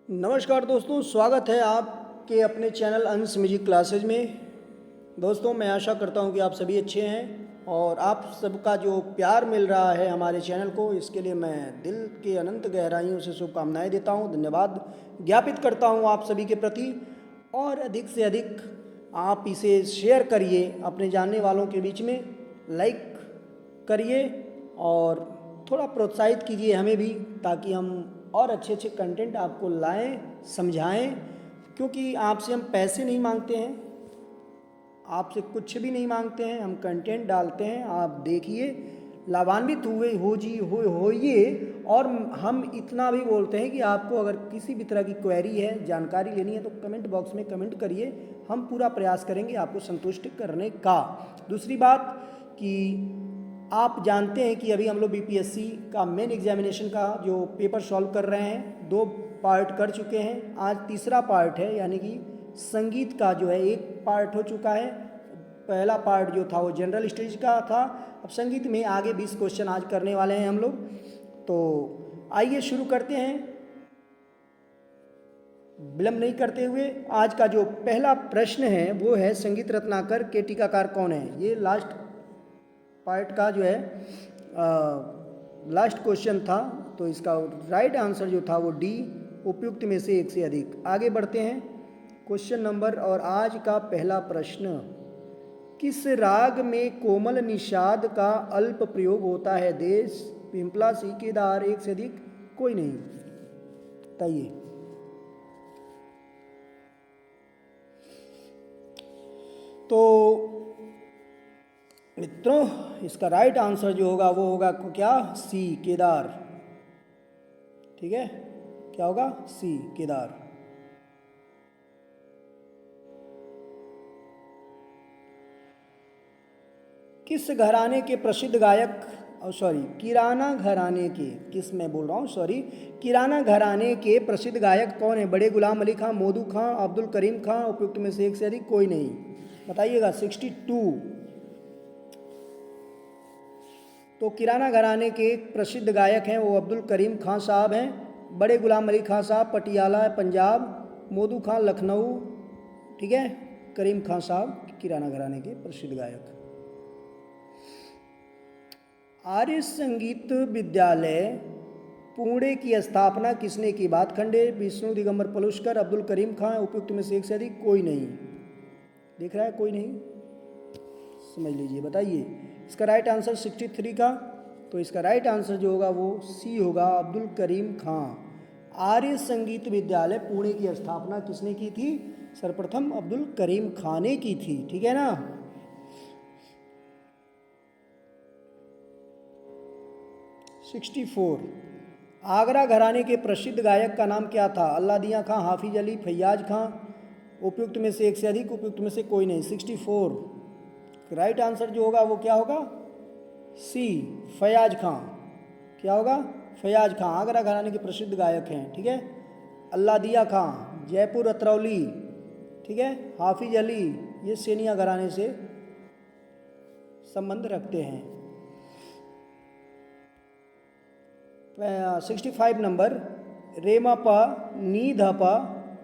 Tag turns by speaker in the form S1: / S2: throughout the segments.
S1: नमस्कार दोस्तों, स्वागत है आपके अपने चैनल अंश म्यूजिक क्लासेज में। दोस्तों, मैं आशा करता हूं कि आप सभी अच्छे हैं और आप सबका जो प्यार मिल रहा है हमारे चैनल को, इसके लिए मैं दिल के अनंत गहराइयों से शुभकामनाएं देता हूं, धन्यवाद ज्ञापित करता हूं आप सभी के प्रति। और अधिक से अधिक आप इसे शेयर करिए अपने जानने वालों के बीच में, लाइक करिए और थोड़ा प्रोत्साहित कीजिए हमें भी, ताकि हम और अच्छे अच्छे कंटेंट आपको लाएं, समझाएं। क्योंकि आपसे हम पैसे नहीं मांगते हैं, आपसे कुछ भी नहीं मांगते हैं, हम कंटेंट डालते हैं, आप देखिए, लाभान्वित हुए होइए। और हम इतना भी बोलते हैं कि आपको अगर किसी भी तरह की क्वेरी है, जानकारी लेनी है, तो कमेंट बॉक्स में कमेंट करिए, हम पूरा प्रयास करेंगे आपको संतुष्ट करने का। दूसरी बात कि आप जानते हैं कि अभी हम लोग बीपीएससी का मेन एग्जामिनेशन का जो पेपर सॉल्व कर रहे हैं, 2 पार्ट कर चुके हैं, आज तीसरा पार्ट है। यानी कि संगीत का जो है 1 पार्ट हो चुका है, पहला पार्ट जो था वो जनरल स्टेज का था। अब संगीत में आगे 20 क्वेश्चन आज करने वाले हैं हम लोग। तो आइए शुरू करते हैं विलंब नहीं करते हुए। आज का जो पहला प्रश्न है वो है, संगीत रत्नाकर के टीकाकार कौन है। ये लास्ट पार्ट का जो है लास्ट क्वेश्चन था, तो इसका राइट आंसर जो था वो डी, उपयुक्त में से एक से अधिक। आगे बढ़ते हैं क्वेश्चन नंबर। और आज का पहला प्रश्न, किस राग में कोमल निषाद का अल्प प्रयोग होता है। देश, पिंपला, सी, केदार, एक से अधिक, कोई नहीं। बताइए। तो मित्रों, इसका राइट आंसर जो होगा वो होगा क्या, सी, केदार। ठीक है, क्या होगा, सी, केदार। किस घराने के प्रसिद्ध गायक, किराना घराने के, किस मैं बोल रहा हूँ, किराना घराने के प्रसिद्ध गायक कौन है। बड़े गुलाम अली खां, मोदू खां, अब्दुल करीम खां, उपयुक्त में से एक से अधिक, कोई नहीं। बताइएगा। 62। तो किराना घराने के एक प्रसिद्ध गायक हैं वो अब्दुल करीम खां साहब हैं। बड़े गुलाम अली खां साहब पटियाला पंजाब, मोदू खां लखनऊ, ठीक है, करीम खां साहब किराना घराने के प्रसिद्ध गायक। आर्य संगीत विद्यालय पुणे की स्थापना किसने की। भातखंडे, विष्णु दिगंबर पलुस्कर, अब्दुल करीम खां, उपयुक्त में से एक से अधिक, कोई नहीं। दिख रहा है, कोई नहीं, समझ लीजिए। बताइए इसका राइट आंसर 63 का। तो इसका राइट आंसर जो होगा वो सी होगा, अब्दुल करीम खां। आर्य संगीत विद्यालय पुणे की स्थापना किसने की थी। सर्वप्रथम अब्दुल करीम खां ने की थी। ठीक है ना। सिक्सटी 64। आगरा घराने के प्रसिद्ध गायक का नाम क्या था। अल्लादिया खां, हाफिज अली, फैयाज खां, उपयुक्त में से एक से अधिक, उपयुक्त में से कोई नहीं। 64 राइट आंसर जो होगा वो क्या होगा, सी, फैयाज खां। क्या होगा, फैयाज खां आगरा घराने के प्रसिद्ध गायक हैं। ठीक है। अल्लादिया खां जयपुर अतरौली, ठीक है, हाफिज अली ये सेनिया घराने से संबंध रखते हैं। 65 नंबर, रेमा पा नी ध पा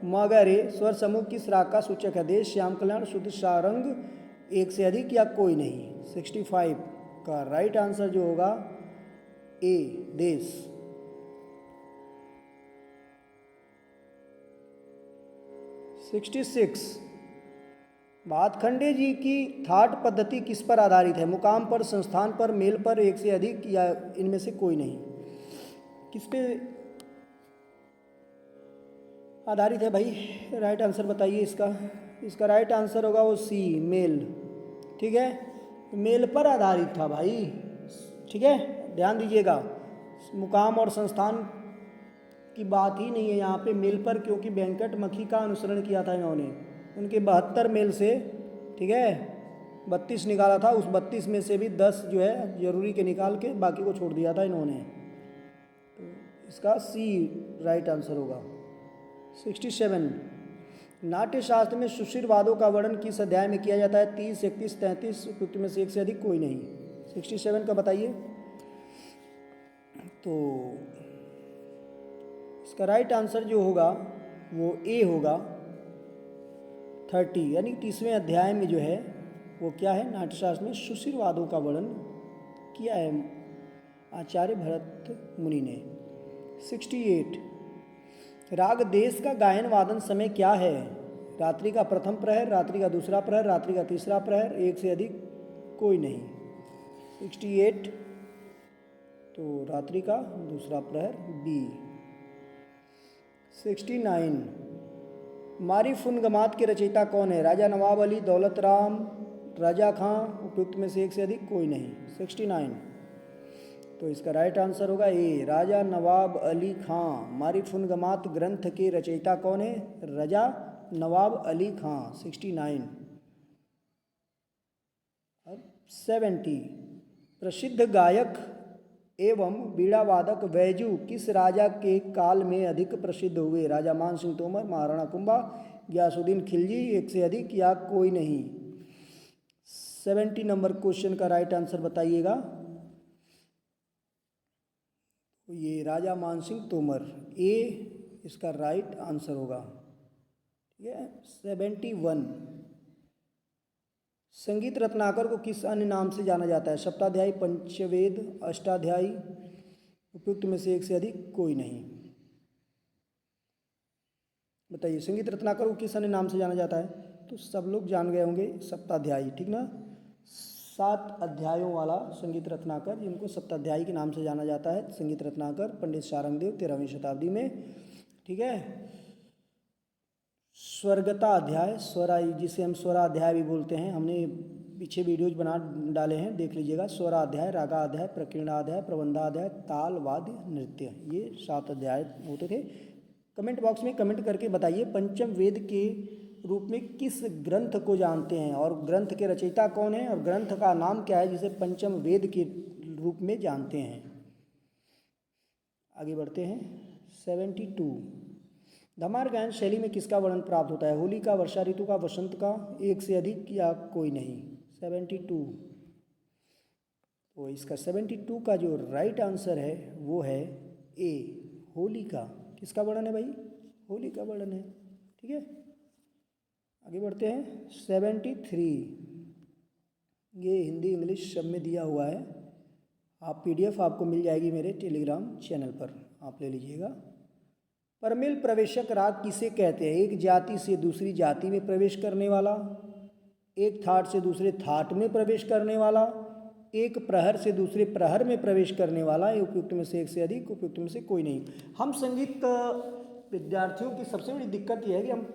S1: मगरे स्वर समूह किस राग का सूचक है। देश, श्याम कल्याण, शुद्ध सारंग, एक से अधिक या कोई नहीं। 65 का राइट आंसर जो होगा ए, देश। 66, भातखंडे जी की थाट पद्धति किस पर आधारित है। मुकाम पर, संस्थान पर, मेल पर, एक से अधिक या इनमें से कोई नहीं। किस पे आधारित है भाई, राइट आंसर बताइए इसका। इसका राइट आंसर होगा वो सी, मेल। ठीक है, मेल पर आधारित था भाई। ठीक है, ध्यान दीजिएगा, मुकाम और संस्थान की बात ही नहीं है यहाँ पे, मेल पर, क्योंकि वेंकट मखी का अनुसरण किया था इन्होंने। उनके 72 मेल से, ठीक है, 32 निकाला था, उस 32 में से भी 10 जो है जरूरी के निकाल के बाकी को छोड़ दिया था इन्होंने। तो इसका सी राइट आंसर होगा। 67, नाट्य शास्त्र में सुशिर वादों का वर्णन किस अध्याय में किया जाता है। 30, 31, 33, उपयुक्त में से एक से अधिक, कोई नहीं। 67 का बताइए। तो इसका राइट आंसर जो होगा वो ए होगा। 30 यानी 30वें अध्याय में जो है वो क्या है, नाट्यशास्त्र में सुशिरवादों का वर्णन किया है आचार्य भरत मुनि ने। 68 राग देश का गायन वादन समय क्या है? रात्रि का प्रथम प्रहर, रात्रि का दूसरा प्रहर, रात्रि का तीसरा प्रहर, एक से अधिक कोई नहीं। 68 तो रात्रि का दूसरा प्रहर बी। 69 मारिफुनगमात के रचयिता कौन है? राजा नवाब अली, दौलत राम, राजा खां, उपयुक्त में से एक से अधिक कोई नहीं। 69 तो इसका राइट आंसर होगा ए, राजा नवाब अली खां। मारिफुनगमात ग्रंथ के रचयिता कौन है? राजा नवाब अली खां। 69 अब 70 प्रसिद्ध गायक एवं बीड़ावादक बैजू किस राजा के काल में अधिक प्रसिद्ध हुए? राजा मान सिंह तोमर, महाराणा कुंभा, गयासुद्दीन खिलजी, एक से अधिक या कोई नहीं। 70 नंबर क्वेश्चन का राइट आंसर बताइएगा। ये राजा मान सिंह तोमर, ए इसका राइट आंसर होगा। ठीक है। 71 संगीत रत्नाकर को किस अन्य नाम से जाना जाता है? सप्ताध्यायी, पंचवेद, अष्टाध्यायी, उपयुक्त में से एक से अधिक कोई नहीं। बताइए संगीत रत्नाकर को किस अन्य नाम से जाना जाता है? तो सब लोग जान गए होंगे, सप्ताध्यायी। ठीक ना, 7 अध्यायों वाला संगीत रत्नाकर, जिनको सप्ताध्यायी के नाम से जाना जाता है। संगीत रत्नाकर पंडित सारंगदेव 13वीं शताब्दी में। ठीक है। स्वर्गता अध्याय, स्वराई जिसे हम स्वराध्याय भी बोलते हैं, हमने पीछे वीडियोज बना डाले हैं, देख लीजिएगा। स्वराध्याय, रागाध्याय, प्रकीर्णाध्याय, प्रबंधाध्याय, ताल, वाद्य, नृत्य, ये 7 अध्याय होते थे। कमेंट बॉक्स में कमेंट करके बताइए पंचम वेद के रूप में किस ग्रंथ को जानते हैं और ग्रंथ के रचयिता कौन है और ग्रंथ का नाम क्या है जिसे पंचम वेद के रूप में जानते हैं। आगे बढ़ते हैं। 72 धमार गायन शैली में किसका वर्णन प्राप्त होता है? होली का, वर्षा ऋतु का, वसंत का, एक से अधिक या कोई नहीं। 72 तो इसका 72 का जो राइट आंसर है वो है ए, होली का। किसका वर्णन है भाई? होली का वर्णन है। ठीक है। आगे बढ़ते हैं। 73 ये हिंदी इंग्लिश सब में दिया हुआ है, आप PDF आपको मिल जाएगी मेरे टेलीग्राम चैनल पर, आप ले लीजिएगा। परमेल प्रवेशक राग किसे कहते हैं? एक जाति से दूसरी जाति में प्रवेश करने वाला, एक थाट से दूसरे थाट में प्रवेश करने वाला, एक प्रहर से दूसरे प्रहर में प्रवेश करने वाला, उपयुक्त में से एक से अधिक, उपयुक्त में से कोई नहीं। हम संगीत विद्यार्थियों की सबसे बड़ी दिक्कत यह है कि हम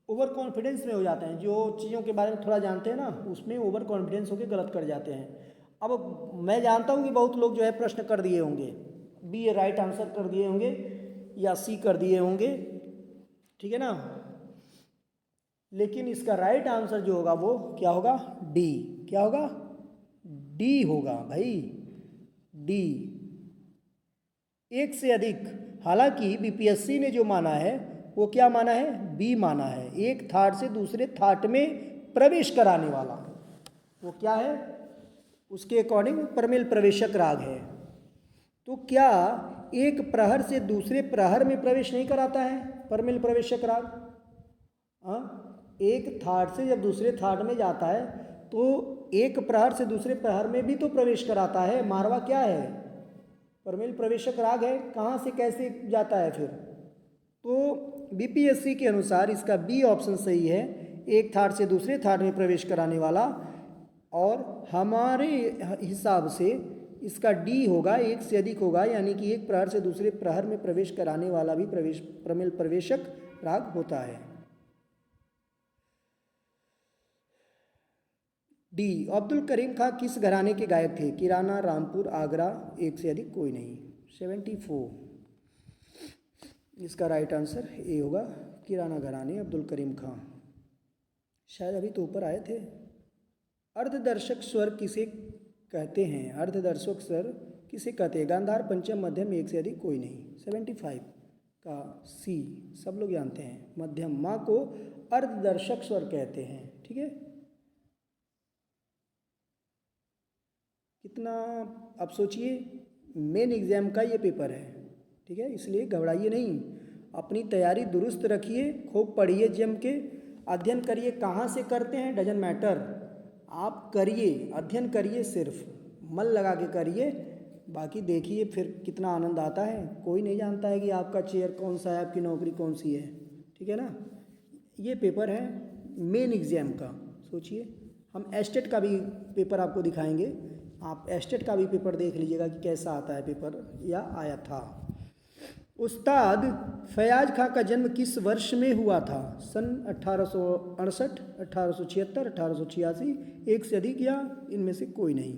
S1: ओवर कॉन्फिडेंस में हो जाते हैं। जो चीज़ों के बारे में थोड़ा जानते हैं ना, उसमें ओवर कॉन्फिडेंस होकर गलत कर जाते हैं। अब मैं जानता हूँ कि बहुत लोग जो है प्रश्न कर दिए होंगे, बी राइट आंसर कर दिए होंगे या सी कर दिए होंगे, ठीक है ना, लेकिन इसका राइट आंसर जो होगा वो क्या होगा? डी। क्या होगा? डी होगा भाई, डी। एक से अधिक, हालांकि BPSC ने जो माना है वो क्या माना है? बी माना है। एक थाट से दूसरे थाट में प्रवेश कराने वाला, वो क्या है? उसके अकॉर्डिंग परमेल प्रवेशक राग है। तो क्या एक प्रहर से दूसरे प्रहर में प्रवेश नहीं कराता है परमेल प्रवेशक राग? हाँ, एक थाट से जब दूसरे थाट में जाता है तो एक प्रहर से दूसरे प्रहर में भी तो प्रवेश कराता है। मारवा क्या है? परमेल प्रवेशक राग है। कहाँ से कैसे जाता है फिर? तो BPSC के अनुसार इसका बी ऑप्शन सही है, एक थाट से दूसरे थाट में प्रवेश कराने वाला। और हमारे हिसाब से इसका डी होगा, एक से अधिक होगा, यानी कि एक प्रहर से दूसरे प्रहर में प्रवेश कराने वाला भी परमेल प्रवेशक राग होता है। डी अब्दुल करीम खां किस घराने के गायक थे? किराना, रामपुर, आगरा, एक से अधिक कोई नहीं। 74 इसका राइट आंसर ए होगा, किराना घराने, अब्दुल करीम खां। शायद अभी तो ऊपर आए थे। अर्धदर्शक स्वर किसे कहते हैं? अर्धदर्शक स्वर किसे कहते हैं? गांधार, पंचम, मध्यम, एक से अधिक कोई नहीं। 75 का सी सब लोग जानते हैं, मध्यम माँ को अर्धदर्शक स्वर कहते हैं। ठीक है। कितना आप सोचिए, मेन एग्जाम का ये पेपर है, ठीक है, इसलिए घबराइए नहीं, अपनी तैयारी दुरुस्त रखिए, खूब पढ़िए, जम के अध्ययन करिए। कहाँ से करते हैं डजंट मैटर, आप करिए, अध्ययन करिए, सिर्फ मन लगा के करिए, बाकी देखिए फिर कितना आनंद आता है। कोई नहीं जानता है कि आपका चेयर कौन सा है, आपकी नौकरी कौन सी है, ठीक है ना। ये पेपर है मेन एग्ज़ाम का, सोचिए। हम एस्टेट का भी पेपर आपको दिखाएंगे, आप एस्टेट का भी पेपर देख लीजिएगा कि कैसा आता है पेपर या आया था। उस्ताद फयाज खां का जन्म किस वर्ष में हुआ था? सन 1868, 1876, 1886, एक से अधिक या इनमें से कोई नहीं।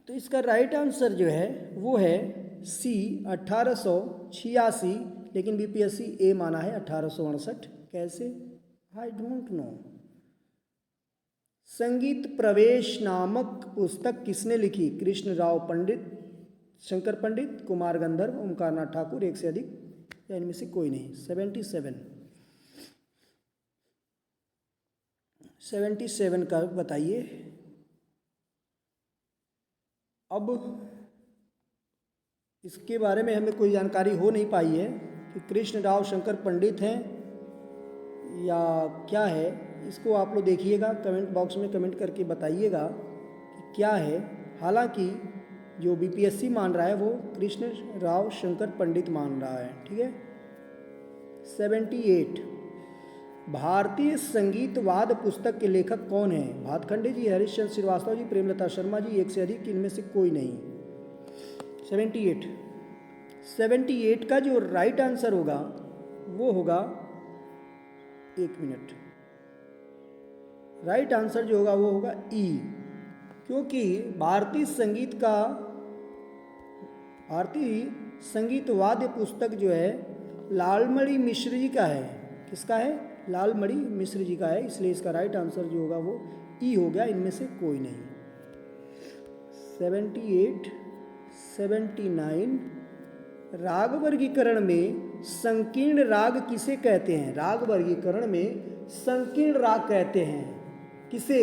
S1: तो इसका राइट आंसर जो है वो है सी 1886, लेकिन बीपीएससी ए माना है 1868। कैसे? I don't know. संगीत प्रवेश नामक पुस्तक किसने लिखी? कृष्ण राव पंडित, शंकर पंडित, कुमार गंधर्व, ओमकारनाथ ठाकुर, एक से अधिक या इनमें से कोई नहीं। 77 का बताइए। अब इसके बारे में हमें कोई जानकारी हो नहीं पाई है कि कृष्ण राव शंकर पंडित हैं या क्या है। इसको आप लोग देखिएगा, कमेंट बॉक्स में कमेंट करके बताइएगा कि क्या है। हालांकि जो बीपीएससी मान रहा है वो कृष्ण राव शंकर पंडित मान रहा है, ठीक है। 78 भारतीय संगीतवाद पुस्तक के लेखक कौन है? भातखंडे जी, हरीशचंद्र श्रीवास्तव जी, प्रेमलता शर्मा जी, एक से अधिक, इनमें से कोई नहीं। 78 का जो राइट आंसर होगा वो होगा, एक मिनट, राइट आंसर जो होगा वो होगा ई, क्योंकि भारतीय संगीतवाद्य पुस्तक जो है लालमणि मिश्र जी का है। किसका है? लालमणि मिश्र जी का है, इसलिए इसका राइट आंसर जो होगा वो ई हो गया, इनमें से कोई नहीं। 78, 79 राग वर्गीकरण में संकीर्ण राग किसे कहते हैं? राग वर्गीकरण में संकीर्ण राग कहते हैं किसे?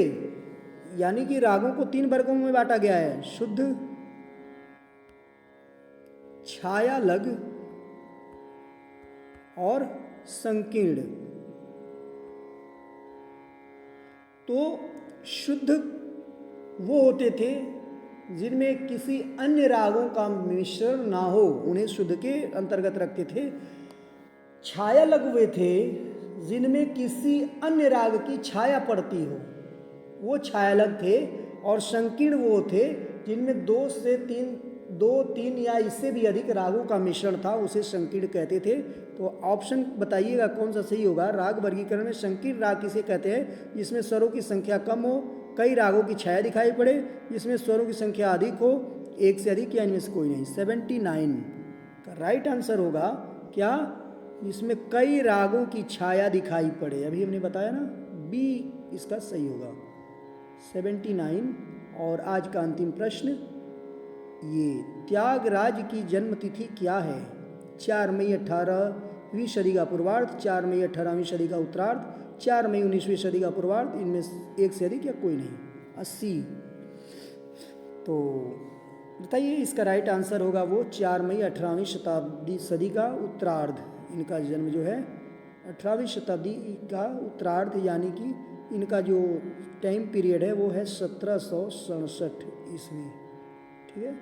S1: यानी कि रागों को 3 वर्गों में बांटा गया है, शुद्ध, छायालग और संकीर्ण। तो शुद्ध वो होते थे जिनमें किसी अन्य रागों का मिश्रण ना हो, उन्हें शुद्ध के अंतर्गत रखते थे। छायालग वे थे जिनमें किसी अन्य राग की छाया पड़ती हो, वो छायालग थे। और संकीर्ण वो थे जिनमें 2 3 या इससे भी अधिक रागों का मिश्रण था, उसे संकीर्ण कहते थे। तो ऑप्शन बताइएगा कौन सा सही होगा। राग वर्गीकरण में संकीर्ण राग किसे कहते हैं? जिसमें स्वरों की संख्या कम हो, कई रागों की छाया दिखाई पड़े, जिसमें स्वरों की संख्या अधिक हो, एक से अधिक या इनमें से कोई नहीं। 79 का राइट आंसर होगा क्या? जिसमें कई रागों की छाया दिखाई पड़े, अभी हमने बताया ना, बी इसका सही होगा। 79। और आज का अंतिम प्रश्न, ये त्यागराज की जन्म तिथि क्या है? 4 मई 18वीं सदी का पूर्वार्ध, 4 मई 18वीं सदी का उत्तरार्ध, 4 मई 19वीं सदी का पूर्वार्ध, इनमें एक से अधिक या कोई नहीं। 80। तो बताइए, इसका राइट आंसर होगा वो 4 मई 18वीं सदी का उत्तरार्ध। इनका जन्म जो है 18वीं शताब्दी का उत्तरार्ध, यानी कि इनका जो टाइम पीरियड है वो है 1767 ईस्वी, ठीक है।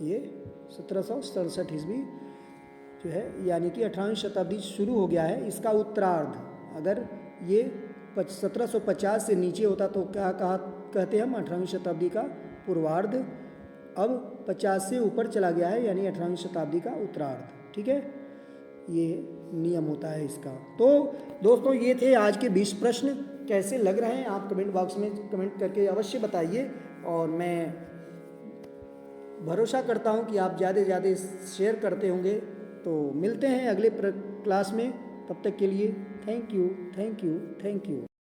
S1: ये 1767 ईस्वी जो है, यानी कि 18वीं शताब्दी शुरू हो गया है, इसका उत्तरार्ध। अगर ये 1750 से नीचे होता तो क्या कहते हैं हम? 18वीं शताब्दी का पूर्वार्ध। अब 50 से ऊपर चला गया है, यानी 18वीं शताब्दी का उत्तरार्ध, ठीक है। ये नियम होता है इसका। तो दोस्तों, ये थे आज के 20 प्रश्न। कैसे लग रहे हैं आप कमेंट बॉक्स में कमेंट करके अवश्य बताइए, और मैं भरोसा करता हूं कि आप ज़्यादा से ज़्यादा शेयर करते होंगे। तो मिलते हैं अगले क्लास में, तब तक के लिए thank you, thank you, thank you.